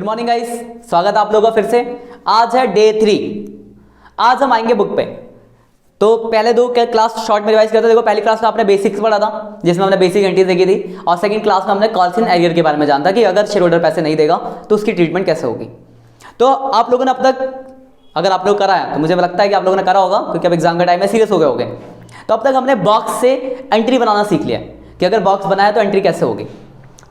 Morning guys, स्वागत है आप लोगों का फिर से। आज है डे 3। आज हम आएंगे बुक पे। तो पहले दो क्लास शॉर्ट में रिवाइज करते हैं। देखो, पहली क्लास में आपने बेसिक्स पढ़ा था जिसमें हमने बेसिक एंट्रीज देखी थी, और सेकंड क्लास में हमने कॉल्स इन एरियर के बारे में जाना था कि अगर शेयर होल्डर पैसे नहीं देगा तो उसकी ट्रीटमेंट कैसे होगी। तो आप लोगों ने अब तक, अगर आप लोग करा है तो मुझे लगता है कि आप लोगों ने करा होगा, क्योंकि अब एग्जाम का टाइम है, सीरियस हो गए होंगे। तो अब तक हमने बॉक्स से एंट्री बनाना सीख लिया कि अगर बॉक्स बनाया तो एंट्री कैसे होगी।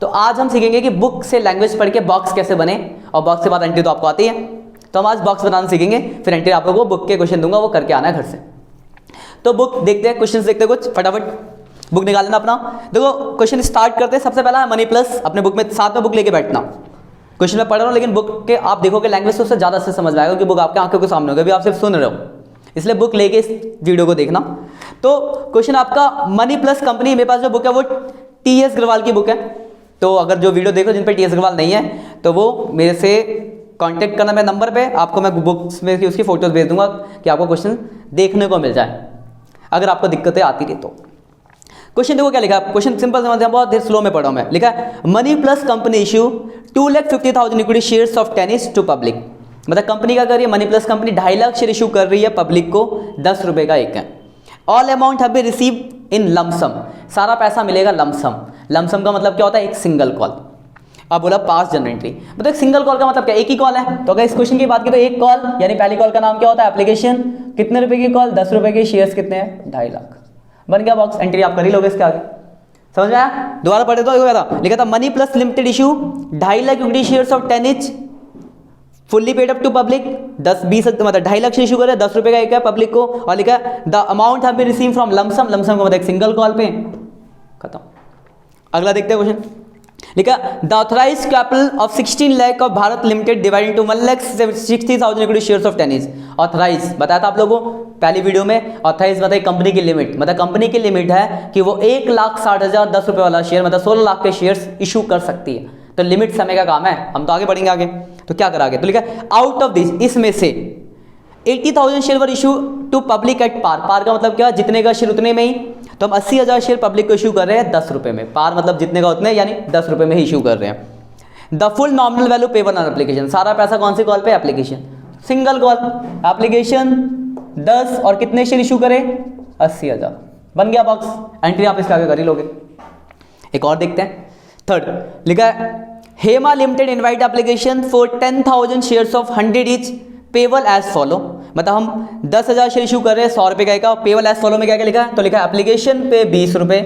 तो आज हम सीखेंगे कि बुक से लैंग्वेज पढ़ के बॉक्स कैसे बने, और बॉक्स के बाद एंट्री तो आपको आती है। तो हम आज बॉक्स बनाना सीखेंगे, फिर एंट्री आप लोगों को बुक के क्वेश्चन दूंगा, वो करके आना है घर से। तो बुक देखते हैं, क्वेश्चंस देखते हैं कुछ फटाफट। बुक निकाल लेना अपना। देखो, क्वेश्चन स्टार्ट करते हैं। सबसे पहला है मनी प्लस। अपने बुक में साथ में बुक लेके बैठना। क्वेश्चन में पढ़ रहा हूँ, लेकिन बुक के आप देखोगे लैंग्वेज तो उससे ज़्यादा से समझ में आएगा, क्योंकि बुक आपके आंखों के सामने होगी, अभी आप सिर्फ सुन रहे हो, इसलिए बुक लेके इस वीडियो को देखना। तो क्वेश्चन आपका मनी प्लस कंपनी, मेरे पास जो बुक है वो टी.एस. अग्रवाल की बुक है। तो अगर जो वीडियो देखो जिन पे टी.एस. अग्रवाल नहीं है तो वो मेरे से कांटेक्ट करना मेरे नंबर पे, आपको मैं बुक्स में उसकी फोटोज भेज दूंगा कि आपको क्वेश्चन देखने को मिल जाए, अगर आपको दिक्कतें आती रही तो। क्वेश्चन देखो क्या लिखा है। क्वेश्चन सिंपल समझ, बहुत देर स्लो में पढ़ा हूं मैं। लिखा है money plus company issue 2,50,000 equity shares of ten each to public. मतलब कंपनी का कर रही है, money plus company 2.5 lakh share issue कर रही है पब्लिक को, 10 रुपए का एक है। All amount have been received in lump sum. सारा पैसा मिलेगा लमसम। लमसम का मतलब क्या होता है? एक सिंगल कॉल। अब बोला पास जनरल एंट्री, मतलब एक सिंगल कॉल का मतलब क्या? एक ही कॉल है। तो अगर इस क्वेश्चन की बात की तो एक कॉल, यानी पहली कॉल का नाम क्या होता है? एप्लीकेशन। कितने रुपए की कॉल? 10 रुपए के। शेयर्स कितने हैं? 2.5 लाख। बन गया बॉक्स। एंट्री आप कर ही लोगे इसके आगे। समझ में आया? दोबारा पढ़े तो लिखा था money plus limited issue 2.5 lakh equity shares of 10 each fully paid up to public. 10-20 मतलब 2.5 लाख शेयर इशू करे, 10 रुपए का एक है पब्लिक को, और लिखा है the amount have been received from lump sum. Lump sum को मतलब एक सिंगल कॉल पे। खत्म। अगला देखते हैं क्वेश्चन। लिखा the authorise capital of 16 lakh of Bharat limited divide into 1,60,000 equity shares of 10 each। Authorise बताया था आप लोगों को पहली वीडियो में। ऑथराइज मतलब कंपनी की लिमिट, मतलब कंपनी की लिमिट है कि वो 1,60,000 10 रुपए वाला शेयर, मतलब 16 लाख के शेयर्स इशू कर सकती है। तो लिमिट समय का काम है। हम तो आगे बढ़ेंगे आगे, तो क्या करा आगे? तो लिखा आउट ऑफ दिस, इसमें से 80,000 share were issue to public at par. Par का मतलब क्या? जितने का शेयर उतने में ही। तो हम 80,000 शेयर पब्लिक को इशू कर रहे हैं 10 रुपए में। पार मतलब जितने का उतने, यानी 10 रुपए में ही इशू कर रहे हैं। The full nominal value payable on application. सारा पैसा कौन सी कॉल पे? एप्लीकेशन। सिंगल कॉल एप्लीकेशन 10, और कितने शेयर इशू करें? 80,000। बन गया बॉक्स। एंट्री आप इसके आगे कर ही लोगे। एक और देखते हैं। थर्ड लिखा है Hema limited invite application for 10,000 shares of 100 each payable as follow. मतलब हम 10,000 शेयर इशू कर रहे हैं 100 रुपए का एक। पेबल एज फॉलो में क्या क्या लिखा है? तो लिखा है एप्लीकेशन पे 20 रुपए,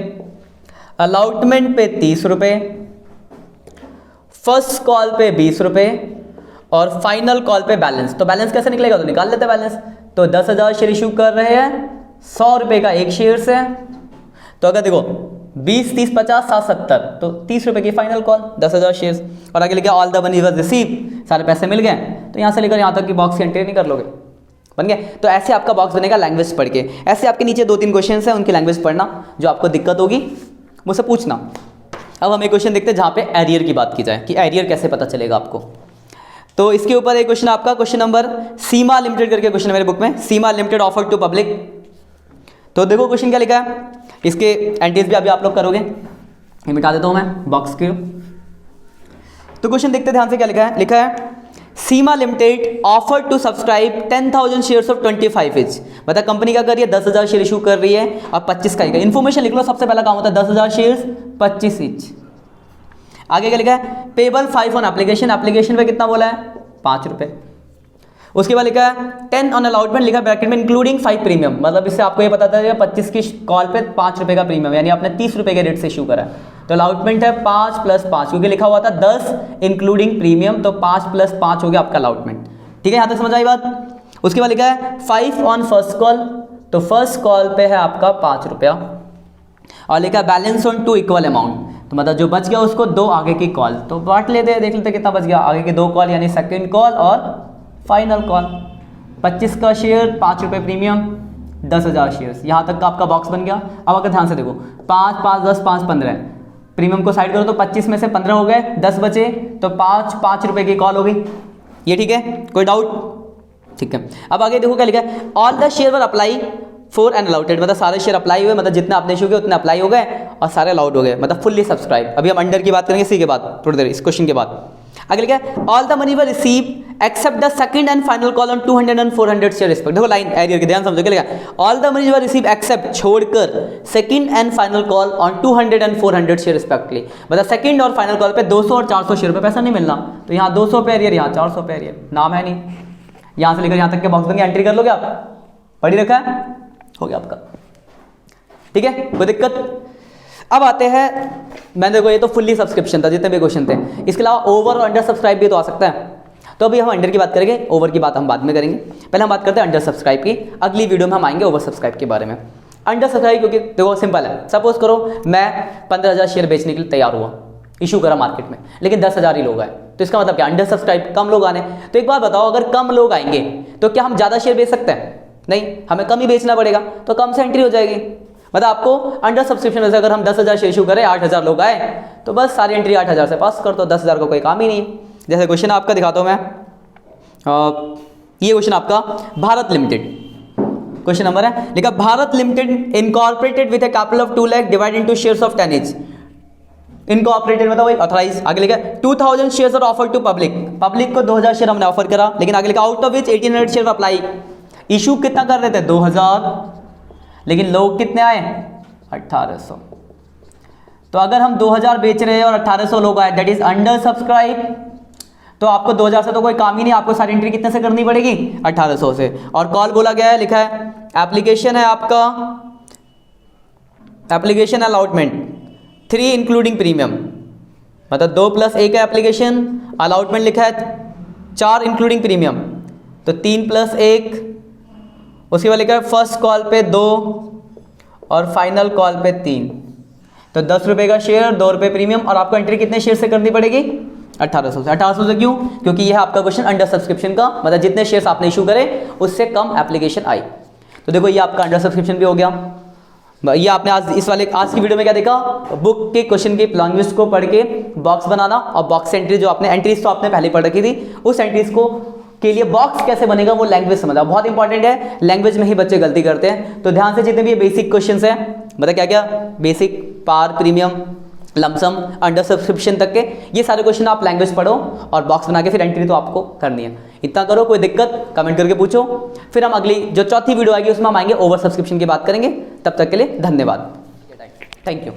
अलॉटमेंट पे 30 रुपए, फर्स्ट कॉल पे 20 रुपए, और फाइनल कॉल पे बैलेंस। तो बैलेंस कैसे निकलेगा? तो निकाल लेते हैं बैलेंस। तो 10,000 शेयर इशू कर रहे हैं, 100 रुपए का एक शेयर से। तो अगर देखो 20, 30, 50, 60, 70, तो 30 रुपए की फाइनल कॉल, 10,000 शेयर्स। और आगे लिखा all the money was receive. सारे पैसे मिल गए। तो यहाँ से लेकर यहाँ तक की बॉक्स की एंट्री नहीं कर लोगे। बन गया। तो ऐसे आपका बॉक्स बनेगा लैंग्वेज पढ़ के। ऐसे आपके नीचे 2-3 क्वेश्चन हैं, उनकी लैंग्वेज पढ़ना। जो आपको दिक्कत होगी मुझसे पूछना। अब हम एक क्वेश्चन देखते हैं जहाँ पे एरियर की बात की जाए कि एरियर कैसे पता चलेगा आपको। तो इसके ऊपर एक क्वेश्चन आपका, क्वेश्चन नंबर सीमा लिमिटेड करके क्वेश्चन है मेरे बुक में। सीमा लिमिटेड ऑफर टू पब्लिक। तो देखो क्वेश्चन क्या लिखा है। इसके एंट्रीज भी अभी आप लोग करोगे। ये मिटा देता हूं मैं बॉक्स के। तो क्वेश्चन देखते ध्यान से क्या लिखा है। लिखा है Seema limited offer to subscribe 10,000 shares of 25 each। मतलब कंपनी क्या कर रही है? 10,000 शेयर इशू कर रही है, और 25 का। इन्फॉर्मेशन लिख लो। सबसे पहला काम होता है 10,000 शेयर्स 25 each। आगे क्या लिखा है? Payable 5 on application. एप्लीकेशन पे कितना बोला है? 5 रुपए। उसके बाद लिखा है 10 ऑन अलॉटमेंट, लिखा ब्रैकेट में इंक्लूडिंग 5 प्रीमियम। मतलब इससे आपको ये पता चलेगा 25 की कॉल पे 5 रुपए का प्रीमियम, यानी आपने 30 रुपए के रेट से इशू करा है। तो अलॉटमेंट है 5 + 5, क्योंकि लिखा हुआ था 10 इंक्लूडिंग प्रीमियम, तो 5 + 5 हो गया आपका अलॉटमेंट। ठीक है, यहाँ तक समझ आई बात। उसके बाद लिखा है 5 ऑन फर्स्ट कॉल। तो फर्स्ट कॉल पे है आपका 5 रुपया, और लिखा है बैलेंस ऑन 2 इक्वल अमाउंट। तो मतलब जो बच गया उसको 2 आगे की कॉल। तो बांट लेते हैं, देख लेते कितना बच गया। आगे के 2 कॉल यानी सेकेंड कॉल और फाइनल कॉल। 25 का शेयर, 5 रुपए प्रीमियम, 10,000 शेयर्स। यहाँ तक का आपका बॉक्स बन गया। अब अगर ध्यान से देखो 5, 5, 10, 5, 15 प्रीमियम को साइड करो तो 25 में से 15 हो गए, 10 बचे, तो 5 रुपए की कॉल हो गई। ये ठीक है, कोई डाउट? ठीक है। अब आगे देखो क्या लिखा है। All the share were apply 4 and allotted, मतलब सारे शेयर अप्लाई हुए, मतलब जितना आपने इशू किया उतने अप्लाई हो गए और सारे अलाउड हो गए, मतलब फुल्ली सब्सक्राइब। अभी हम अंडर की बात करेंगे इसी के बाद थोड़ी देर, इस क्वेश्चन के बाद। आगे लिखा है all the money were receive except the second and final call on 200 and 400 share respect. देखो लाइन एरियर की ध्यान समझो, क्या लिखा है, all the money were receive except छोड़कर second and final call on 200 and 400 share respectively, मतलब second और फाइनल कॉल पे 200 और 400 शेयर पे पैसा नहीं मिलना। तो यहाँ 200 पे एरियर, यहाँ 400 पे एरियर, नाम है नहीं, यहाँ से लेकर यहाँ तक के बॉक्स देंगे, एंट्री कर लोगे आप, पढ़ी रखा है, हो गया आपका, ठीक है, कोई दिक्कत। अब आते हैं, मैंने देखो ये तो फुल्ली सब्सक्रिप्शन था जितने भी क्वेश्चन थे, इसके अलावा ओवर और अंडर सब्सक्राइब भी तो आ सकता है। तो अभी हम अंडर की बात करेंगे, ओवर की बात हम बाद में करेंगे, पहले हम बात करते हैं अंडर सब्सक्राइब की। अगली वीडियो में हम आएंगे ओवर सब्सक्राइब के बारे में। अंडर सब्सक्राइब क्योंकि देखो सिंपल है, सपोज करो मैं 15,000 शेयर बेचने के लिए तैयार हुआ, इशू करा मार्केट में, लेकिन 10,000 ही लोग आए, तो इसका मतलब क्या, अंडर सब्सक्राइब, कम लोग आने। तो एक बात बताओ, अगर कम लोग आएंगे तो क्या हम ज़्यादा शेयर बेच सकते हैं? नहीं, हमें कम ही बेचना पड़ेगा, तो कम से एंट्री हो जाएगी। मतलब आपको अंडर सब्सक्रिप्शन में से अगर हम 10,000 शेयर इशू करें, 8,000 लोग आए, तो बस सारी एंट्री 8,000 से पास कर दो, 10,000 का कोई काम ही नहीं है। जैसे क्वेश्चन आपका दिखाता हूँ मैं, ये क्वेश्चन आपका भारत लिमिटेड, क्वेश्चन नंबर है, लिखा Bharat limited incorporated with a capital of 2 lakh divide into shares of 10 each। Incorporated मतलब वही ऑथराइज। आगे लिखा 2000 shares are offered to public, public को 2000 शेयर हमने ऑफर करा, लेकिन आगे लिखा out of which 1800 share apply. Issue कितना कर रहे थे, 2000, लेकिन लोग कितने आए, 1800। तो अगर हम 2000 बेच रहे हैं और 1800 लोग आए, दैट इज अंडर सब्सक्राइब। तो आपको 2000 से तो कोई काम ही नहीं, आपको सारी एंट्री कितने से करनी पड़ेगी, 1800 से। और कॉल बोला गया है, लिखा है एप्लीकेशन है आपका, एप्लीकेशन अलॉटमेंट 3 इंक्लूडिंग प्रीमियम, मतलब 2 + 1 है एप्लीकेशन, अलॉटमेंट लिखा है 4 इंक्लूडिंग प्रीमियम, तो 3 + 1, उसके बाद लिखा है फर्स्ट कॉल पे 2 और फाइनल कॉल पे 3, तो 10 रुपये का शेयर, 2 रुपये प्रीमियम, और आपको एंट्री कितने शेयर से करनी पड़ेगी, 1800 से। 1800 से क्यों, क्योंकि यह आपका क्वेश्चन अंडर सब्सक्रिप्शन का, मतलब जितने शेयर्स आपने इशू करे उससे कम एप्लीकेशन आई। तो देखो ये आपका अंडर सब्सक्रिप्शन भी हो गया। ये आपने आज आज की वीडियो में क्या देखा, बुक के क्वेश्चन की लैंग्वेज को पढ़ के बॉक्स बनाना, और बॉक्स एंट्री जो आपने एंट्रीज तो आपने पहले पढ़ रखी थी, उस एंट्रीज को के लिए बॉक्स कैसे बनेगा वो लैंग्वेज समझना बहुत इंपॉर्टेंट है। लैंग्वेज में ही बच्चे गलती करते हैं, तो ध्यान से जितने भी ये बेसिक क्वेश्चंस हैं, मतलब क्या क्या, बेसिक, पार, प्रीमियम, लमसम, अंडर सब्सक्रिप्शन तक के, ये सारे क्वेश्चन आप लैंग्वेज पढ़ो और बॉक्स बना के फिर एंट्री तो आपको करनी है। इतना करो, कोई दिक्कत कमेंट करके पूछो। फिर हम अगली जो चौथी वीडियो आएगी उसमें हम आएंगे ओवर सब्सक्रिप्शन की बात करेंगे। तब तक के लिए धन्यवाद, थैंक यू।